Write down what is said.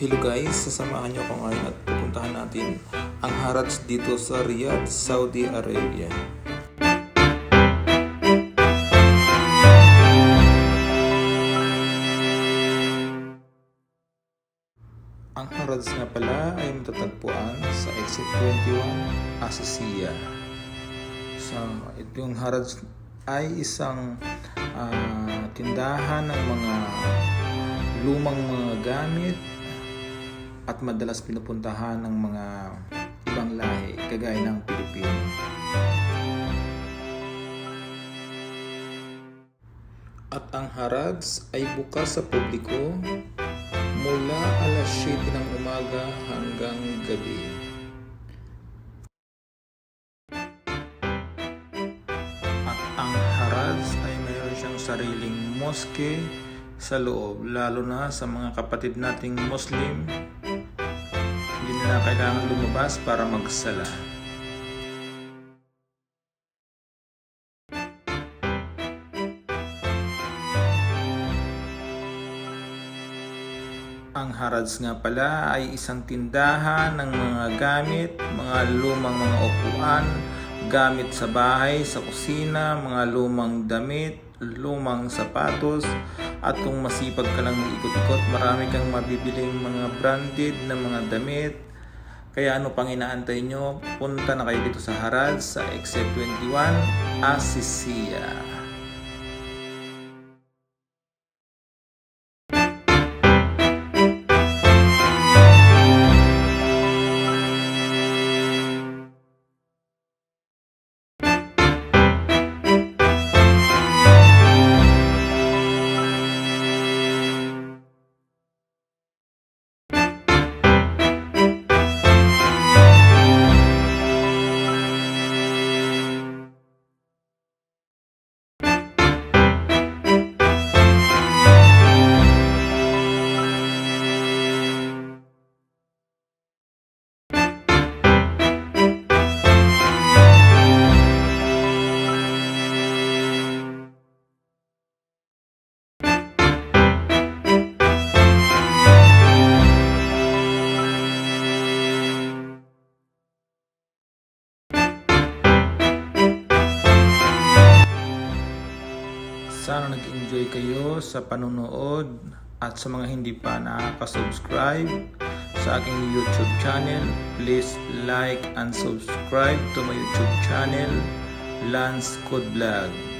Hello guys, sasamahan niyo ako ngayon at pupuntahan natin ang Haraj dito sa Riyadh, Saudi Arabia. Ang Haraj nga pala ay matatagpuan sa Exit 21, Asisiya. So, itong Haraj ay isang tindahan ng mga lumang mga gamit at madalas pinupuntahan ng mga ibang lahi kagaya ng Pilipino. At ang Haraj ay bukas sa publiko mula alas 7 ng umaga hanggang gabi. At ang Haraj ay mayroon siyang sariling moske sa loob, lalo na sa mga kapatid nating Muslim. Hindi nila kailangan lumabas para magsala. Ang Haraj nga pala ay isang tindahan ng mga gamit, mga lumang mga upuan, gamit sa bahay, sa kusina, mga lumang damit, lumang sapatos, at kung masipag ka lang mag-ikot-ikot, marami kang mabibiling mga branded na mga damit. Kaya ano pang inaantay nyo? Punta na kayo dito sa Haraj sa Exit 21, Asisiya. Sana nag-enjoy kayo sa panonood at sa mga hindi pa nakaka-subscribe sa aking YouTube channel, please like and subscribe to my YouTube channel, Lance Code Vlog.